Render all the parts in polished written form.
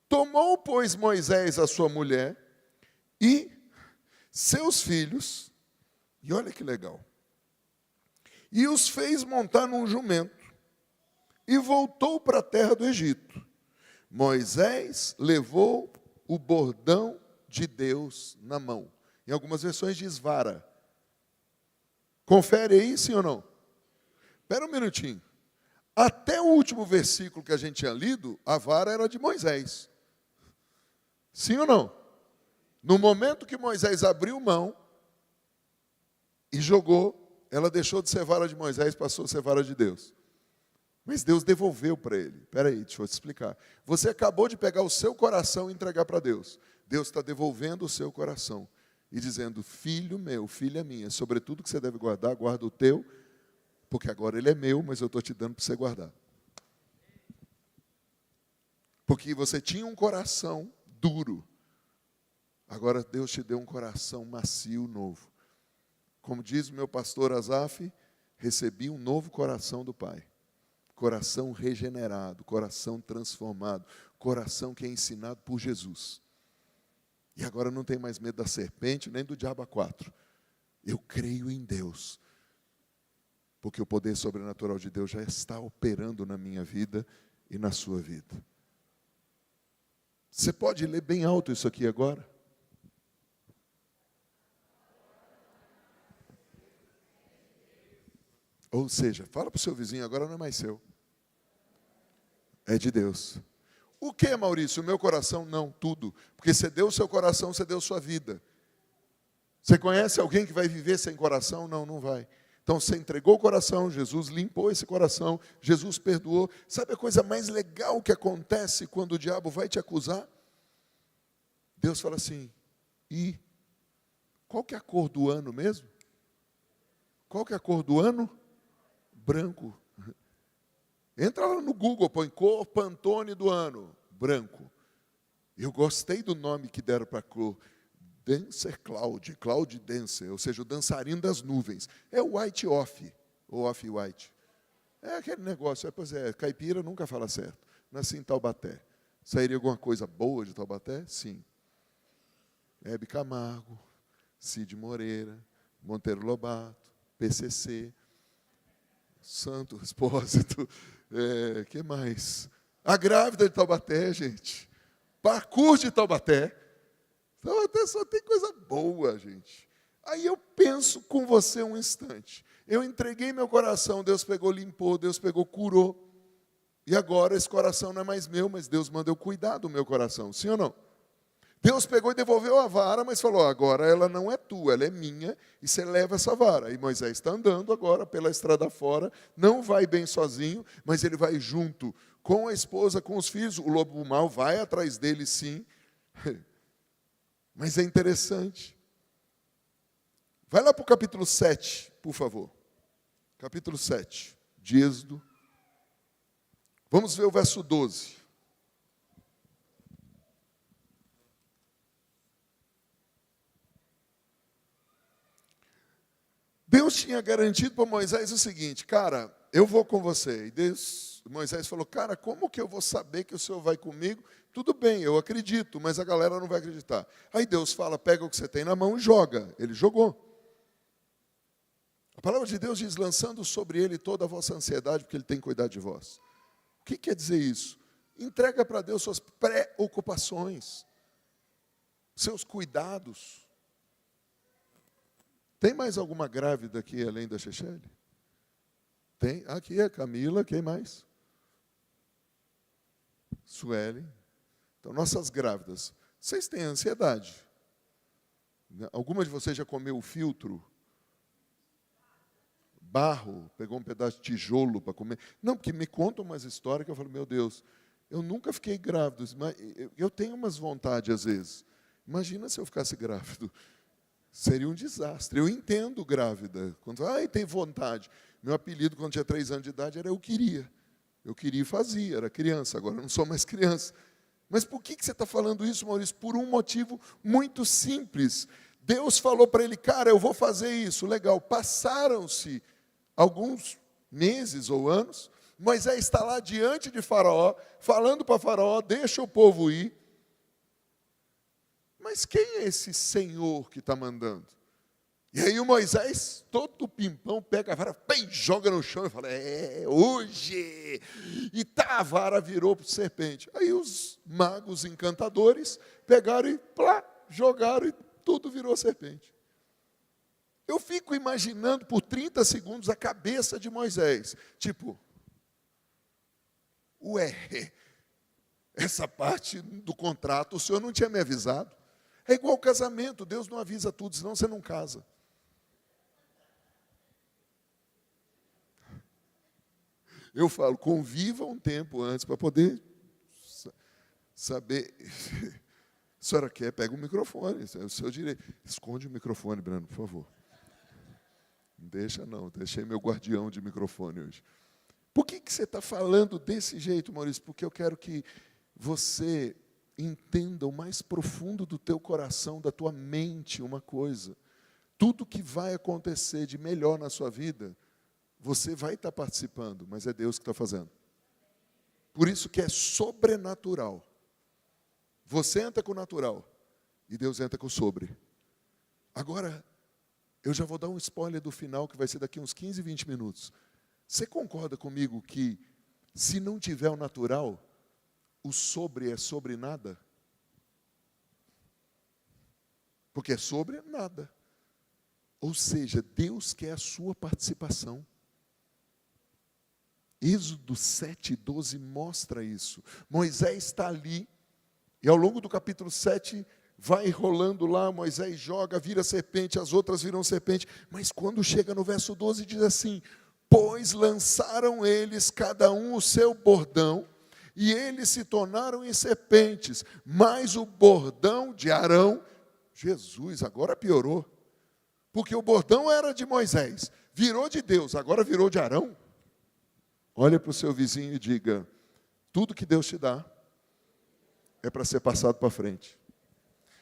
Tomou, pois, Moisés a sua mulher e seus filhos, e olha que legal, e os fez montar num jumento, e voltou para a terra do Egito. Moisés levou o bordão de Deus na mão. Em algumas versões diz vara. Confere aí, sim ou não? Espera um minutinho. Até o último versículo que a gente tinha lido, a vara era de Moisés. Sim ou não? No momento que Moisés abriu mão e jogou, ela deixou de ser vara de Moisés, passou a ser vara de Deus. Mas Deus devolveu para ele. Espera aí, deixa eu te explicar. Você acabou de pegar o seu coração e entregar para Deus. Deus está devolvendo o seu coração e dizendo, filho meu, filha minha, sobre tudo que você deve guardar, guarda o teu, porque agora ele é meu, mas eu estou te dando para você guardar. Porque você tinha um coração duro. Agora Deus te deu um coração macio, novo. Como diz o meu pastor Asaf, recebi um novo coração do Pai. Coração regenerado, coração transformado, coração que é ensinado por Jesus. E agora não tem mais medo da serpente, nem do diabo a quatro. Eu creio em Deus. Porque o poder sobrenatural de Deus já está operando na minha vida e na sua vida. Você pode ler bem alto isso aqui agora? Ou seja, fala para o seu vizinho, agora não é mais seu. É de Deus. O que, Maurício? O meu coração? Não, tudo. Porque você deu o seu coração, você deu sua vida. Você conhece alguém que vai viver sem coração? Não, não vai. Então você entregou o coração, Jesus limpou esse coração, Jesus perdoou. Sabe a coisa mais legal que acontece quando o diabo vai te acusar? Deus fala assim, e qual que é a cor do ano mesmo? Qual que é a cor do ano? Branco. Entra lá no Google, põe cor Pantone do ano, branco. Eu gostei do nome que deram para a cor. Dancer Cloud, Cloud Dancer, ou seja, o dançarino das nuvens. É o white off, ou off-white. É aquele negócio, pois é, caipira nunca fala certo. Nasci em Taubaté. Sairia alguma coisa boa de Taubaté? Sim. Hebe Camargo, Cid Moreira, Monteiro Lobato, PCC, Santo Expósito, que mais? A grávida de Taubaté, gente. Parkour de Taubaté. Taubaté só tem coisa boa, gente. Aí eu penso com você um instante. Eu entreguei meu coração, Deus pegou, limpou, Deus pegou, curou. E agora esse coração não é mais meu, mas Deus manda eu cuidar do meu coração. Sim ou não? Deus pegou e devolveu a vara, mas falou, agora ela não é tua, ela é minha, e você leva essa vara. E Moisés está andando agora pela estrada fora, não vai bem sozinho, mas ele vai junto com a esposa, com os filhos. O lobo mau vai atrás dele, sim. Mas é interessante. Vai lá para o capítulo 7, por favor. Capítulo 7, de Êxodo. Vamos ver o verso 12. Deus tinha garantido para Moisés o seguinte, cara, eu vou com você. E Moisés falou, cara, como que eu vou saber que o Senhor vai comigo? Tudo bem, eu acredito, mas a galera não vai acreditar. Aí Deus fala, pega o que você tem na mão e joga. Ele jogou. A palavra de Deus diz, lançando sobre ele toda a vossa ansiedade, porque ele tem cuidado de vós. O que quer dizer isso? Entrega para Deus suas preocupações, seus cuidados. Tem mais alguma grávida aqui além da Chechele? Tem. Aqui é Camila, quem mais? Suelen. Então, nossas grávidas. Vocês têm ansiedade? Alguma de vocês já comeu o filtro? Barro, pegou um pedaço de tijolo para comer? Não, porque me contam umas histórias que eu falo, meu Deus, eu nunca fiquei grávido, mas eu tenho umas vontades às vezes. Imagina se eu ficasse grávido. Seria um desastre. Eu entendo grávida. Quando tem vontade. Meu apelido, quando tinha 3 anos de idade, era eu queria. Eu queria e fazia, era criança. Agora eu não sou mais criança. Mas por que você está falando isso, Maurício? Por um motivo muito simples. Deus falou para ele, cara, eu vou fazer isso. Legal. Passaram-se alguns meses ou anos. Moisés está lá diante de Faraó, falando para Faraó, deixa o povo ir. mas quem é esse Senhor que está mandando? E aí o Moisés, todo pimpão, pega a vara, bem, joga no chão e fala, hoje. E tá, a vara virou serpente. Aí os magos encantadores pegaram e plá, jogaram e tudo virou serpente. Eu fico imaginando por 30 segundos a cabeça de Moisés. Tipo, ué, essa parte do contrato o senhor não tinha me avisado. É igual ao casamento, Deus não avisa tudo, senão você não casa. Eu falo, conviva um tempo antes para poder saber. A senhora quer, pega o microfone, é o seu direito. Esconde o microfone, Breno, por favor. Não, deixei meu guardião de microfone hoje. Por que você está falando desse jeito, Maurício? Porque eu quero que você entenda o mais profundo do teu coração, da tua mente, uma coisa. Tudo que vai acontecer de melhor na sua vida, você vai estar participando, mas é Deus que está fazendo. Por isso que é sobrenatural. Você entra com o natural e Deus entra com o sobre. Agora, eu já vou dar um spoiler do final, que vai ser daqui uns 15, 20 minutos. Você concorda comigo que, se não tiver o natural, o sobre é sobre nada? Porque é sobre nada. Ou seja, Deus quer a sua participação. Êxodo 7:12 mostra isso. Moisés está ali, e ao longo do capítulo 7, vai rolando lá, Moisés joga, vira serpente, as outras viram serpente. Mas quando chega no verso 12, diz assim, pois lançaram eles, cada um o seu bordão, e eles se tornaram em serpentes, mas o bordão de Arão, Jesus, agora piorou, porque o bordão era de Moisés, virou de Deus, agora virou de Arão. Olha para o seu vizinho e diga, tudo que Deus te dá, é para ser passado para frente.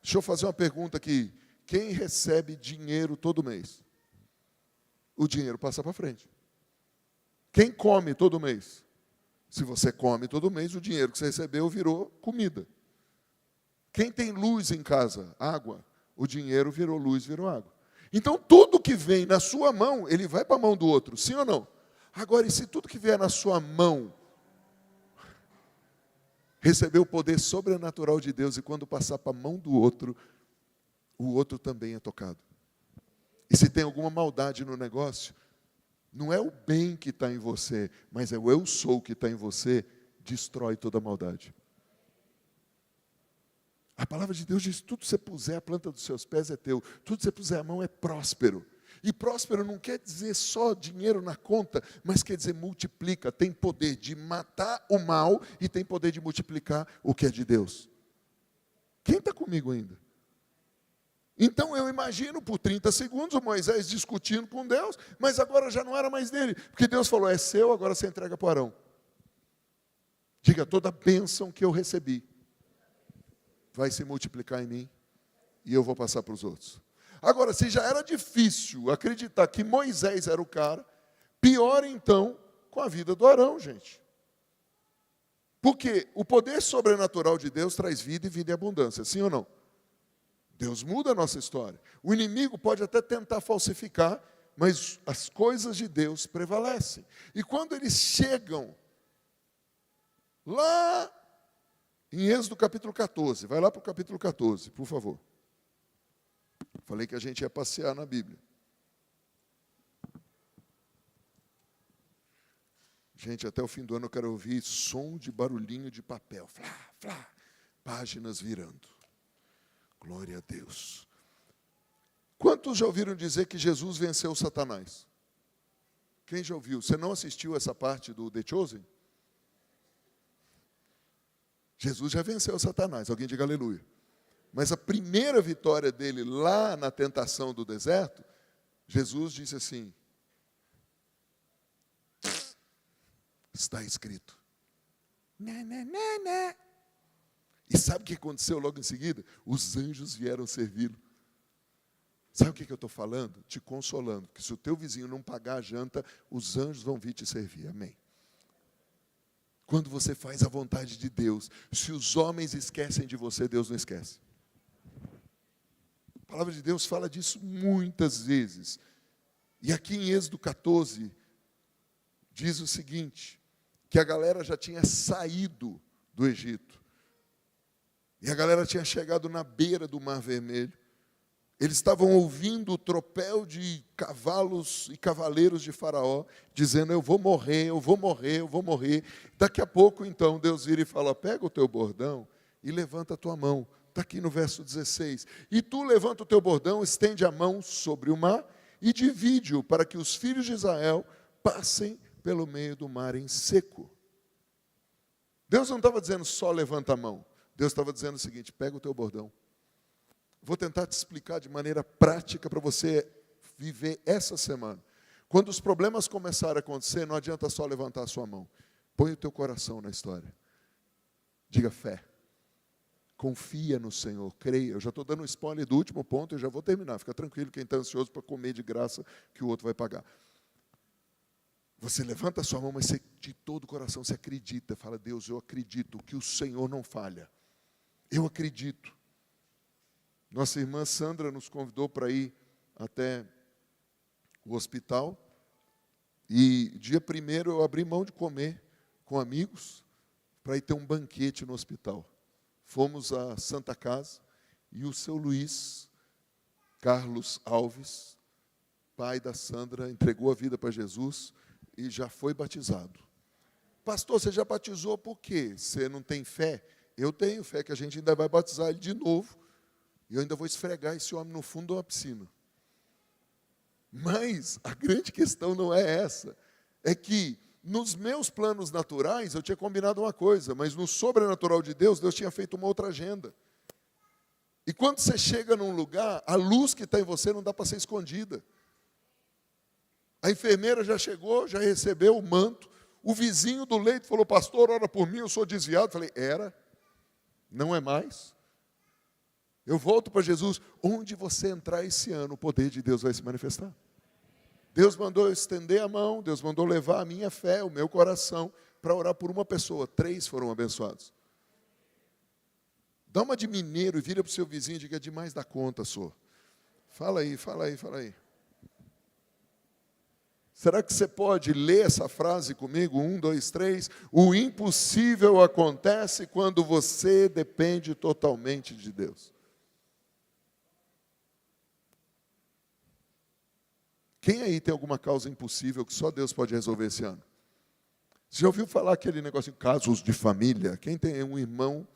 Deixa eu fazer uma pergunta aqui, quem recebe dinheiro todo mês? O dinheiro passa para frente. Quem come todo mês? Se você come todo mês, o dinheiro que você recebeu virou comida. Quem tem luz em casa? Água. O dinheiro virou luz, virou água. Então, tudo que vem na sua mão, ele vai para a mão do outro, sim ou não? Agora, e se tudo que vier na sua mão receber o poder sobrenatural de Deus e quando passar para a mão do outro, o outro também é tocado? E se tem alguma maldade no negócio, não é o bem que está em você, mas é o eu sou que está em você, destrói toda a maldade. A palavra de Deus diz, tudo que você puser a planta dos seus pés é teu, tudo que você puser a mão é próspero. E próspero não quer dizer só dinheiro na conta, mas quer dizer multiplica, tem poder de matar o mal e tem poder de multiplicar o que é de Deus. Quem está comigo ainda? Então eu imagino por 30 segundos o Moisés discutindo com Deus, mas agora já não era mais dele, porque Deus falou, é seu, agora você entrega para Arão. Diga, toda a bênção que eu recebi vai se multiplicar em mim e eu vou passar para os outros. Agora, se já era difícil acreditar que Moisés era o cara, pior então com a vida do Arão, gente. Porque o poder sobrenatural de Deus traz vida e vida em abundância, sim ou não? Deus muda a nossa história. O inimigo pode até tentar falsificar, mas as coisas de Deus prevalecem. E quando eles chegam lá em Êxodo capítulo 14, vai lá para o capítulo 14, por favor. Falei que a gente ia passear na Bíblia. Gente, até o fim do ano eu quero ouvir som de barulhinho de papel. Flá, flá, páginas virando. Glória a Deus. Quantos já ouviram dizer que Jesus venceu Satanás? Quem já ouviu? Você não assistiu essa parte do The Chosen? Jesus já venceu Satanás. Alguém diga aleluia. Mas a primeira vitória dele lá na tentação do deserto, Jesus disse assim, está escrito. Né, né, né, né. E sabe o que aconteceu logo em seguida? Os anjos vieram servi-lo. Sabe o que eu estou falando? Te consolando, que se o teu vizinho não pagar a janta, os anjos vão vir te servir. Amém. Quando você faz a vontade de Deus, se os homens esquecem de você, Deus não esquece. A palavra de Deus fala disso muitas vezes. E aqui em Êxodo 14, diz o seguinte, que a galera já tinha saído do Egito. E a galera tinha chegado na beira do Mar Vermelho. Eles estavam ouvindo o tropel de cavalos e cavaleiros de Faraó, dizendo, eu vou morrer, eu vou morrer, eu vou morrer. Daqui a pouco, então, Deus vira e fala, pega o teu bordão e levanta a tua mão. Está aqui no verso 16. E tu levanta o teu bordão, estende a mão sobre o mar e divide-o para que os filhos de Israel passem pelo meio do mar em seco. Deus não estava dizendo só levanta a mão. Deus estava dizendo o seguinte, pega o teu bordão. Vou tentar te explicar de maneira prática para você viver essa semana. Quando os problemas começarem a acontecer, não adianta só levantar a sua mão. Põe o teu coração na história. Diga fé. Confia no Senhor, creia. Eu já estou dando um spoiler do último ponto e já vou terminar. Fica tranquilo, quem está ansioso para comer de graça que o outro vai pagar. Você levanta a sua mão, mas você, de todo o coração você acredita. Fala, Deus, eu acredito que o Senhor não falha. Eu acredito. Nossa irmã Sandra nos convidou para ir até o hospital. E dia 1º eu abri mão de comer com amigos para ir ter um banquete no hospital. Fomos à Santa Casa e o seu Luiz Carlos Alves, pai da Sandra, entregou a vida para Jesus e já foi batizado. Pastor, você já batizou por quê? Você não tem fé? Eu tenho fé que a gente ainda vai batizar ele de novo. E eu ainda vou esfregar esse homem no fundo de uma piscina. Mas a grande questão não é essa. É que nos meus planos naturais eu tinha combinado uma coisa, mas no sobrenatural de Deus, Deus tinha feito uma outra agenda. E quando você chega num lugar, a luz que está em você não dá para ser escondida. A enfermeira já chegou, já recebeu o manto. O vizinho do leito falou, pastor, ora por mim, eu sou desviado. Falei, era, não é mais. Eu volto para Jesus, onde você entrar esse ano, o poder de Deus vai se manifestar. Deus mandou eu estender a mão, Deus mandou levar a minha fé, o meu coração, para orar por uma pessoa. 3 foram abençoados. Dá uma de mineiro e vira para o seu vizinho e diga, é demais da conta, senhor. Fala aí, fala aí, fala aí. Será que você pode ler essa frase comigo? 1, 2, 3. O impossível acontece quando você depende totalmente de Deus. Quem aí tem alguma causa impossível que só Deus pode resolver esse ano? Você já ouviu falar aquele negócio de casos de família? Quem tem um irmão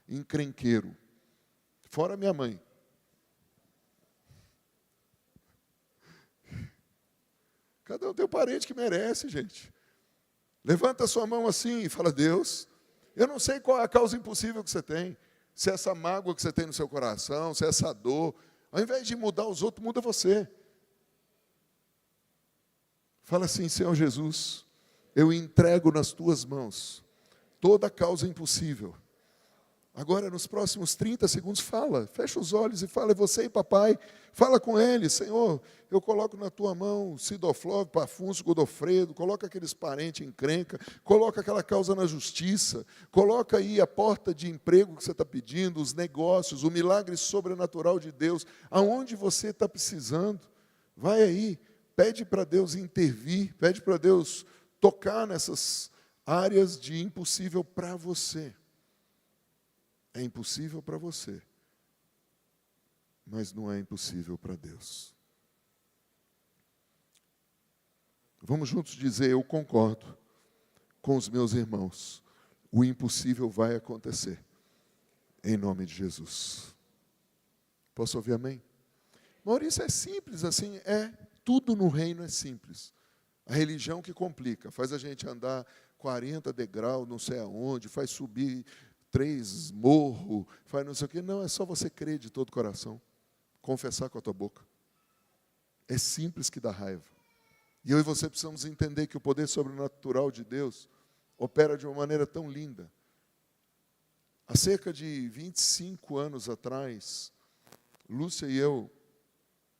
encrenqueiro? Fora minha mãe. Cada um tem um parente que merece, gente. Levanta a sua mão assim e fala, Deus, eu não sei qual é a causa impossível que você tem. Se é essa mágoa que você tem no seu coração, se é essa dor. Ao invés de mudar os outros, muda você. Fala assim, Senhor Jesus, eu entrego nas tuas mãos toda a causa impossível. Agora, nos próximos 30 segundos, fala, fecha os olhos e fala, é você e papai, fala com ele, Senhor, eu coloco na tua mão Sidoflávio, Pafunso, Godofredo, coloca aqueles parentes encrenca, coloca aquela causa na justiça, coloca aí a porta de emprego que você está pedindo, os negócios, o milagre sobrenatural de Deus, aonde você está precisando, vai aí, pede para Deus intervir, pede para Deus tocar nessas áreas de impossível para você. É impossível para você, mas não é impossível para Deus. Vamos juntos dizer, eu concordo com os meus irmãos. O impossível vai acontecer, em nome de Jesus. Posso ouvir amém? Maurício, é simples assim, tudo no reino é simples. A religião que complica, faz a gente andar 40 degraus, não sei aonde, faz subir 3 morros, faz não sei o quê. Não, é só você crer de todo o coração, confessar com a tua boca. É simples que dá raiva. E eu e você precisamos entender que o poder sobrenatural de Deus opera de uma maneira tão linda. Há cerca de 25 anos atrás, Lúcia e eu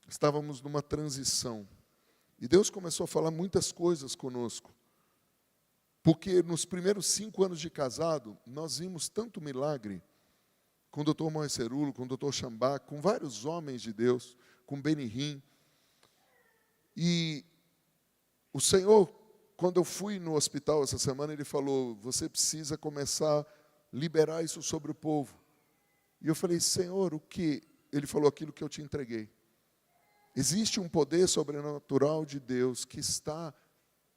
estávamos numa transição. E Deus começou a falar muitas coisas conosco. Porque nos primeiros 5 anos de casado, nós vimos tanto milagre, com o doutor Moisés Cerulo, com o doutor Chambá, com vários homens de Deus, com Benihim. E o Senhor, quando eu fui no hospital essa semana, Ele falou, você precisa começar a liberar isso sobre o povo. E eu falei, Senhor, o que? Ele falou, aquilo que eu te entreguei. Existe um poder sobrenatural de Deus que está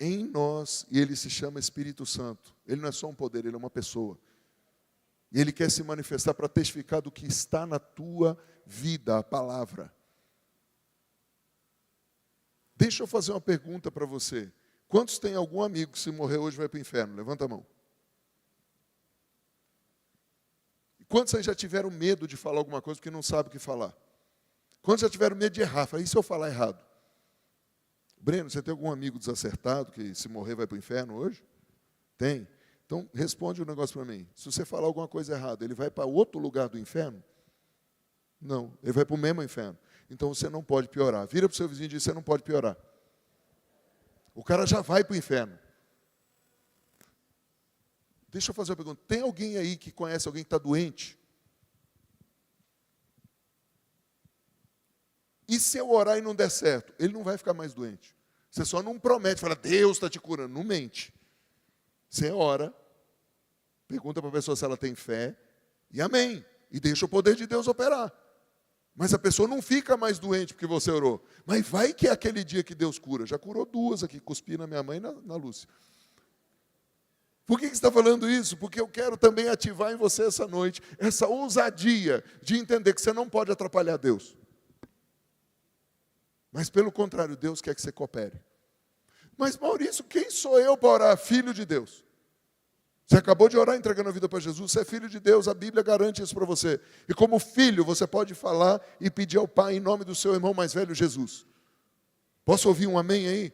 em nós e Ele se chama Espírito Santo. Ele não é só um poder, Ele é uma pessoa. E Ele quer se manifestar para testificar do que está na tua vida, a palavra. Deixa eu fazer uma pergunta para você. Quantos tem algum amigo que se morrer hoje vai para o inferno? Levanta a mão. Quantos aí já tiveram medo de falar alguma coisa porque não sabe o que falar? Quantos já tiveram medo de errar? Falei, e se eu falar errado? Breno, você tem algum amigo desacertado que se morrer vai para o inferno hoje? Tem. Então, responde um negócio para mim. Se você falar alguma coisa errada, ele vai para outro lugar do inferno? Não, ele vai para o mesmo inferno. Então, você não pode piorar. Vira para o seu vizinho e diz, você não pode piorar. O cara já vai para o inferno. Deixa eu fazer uma pergunta. Tem alguém aí que conhece alguém que está doente? E se eu orar e não der certo? Ele não vai ficar mais doente. Você só não promete, fala, Deus está te curando. Não mente. Você ora, pergunta para a pessoa se ela tem fé, e amém. E deixa o poder de Deus operar. Mas a pessoa não fica mais doente porque você orou. Mas vai que é aquele dia que Deus cura. Já curou duas aqui, cuspi na minha mãe e na Lúcia. Por que você está falando isso? Porque eu quero também ativar em você essa noite, essa ousadia de entender que você não pode atrapalhar Deus. Mas, pelo contrário, Deus quer que você coopere. Mas, Maurício, quem sou eu para orar? Filho de Deus. Você acabou de orar entregando a vida para Jesus, você é filho de Deus, a Bíblia garante isso para você. E como filho, você pode falar e pedir ao Pai em nome do seu irmão mais velho, Jesus. Posso ouvir um amém aí?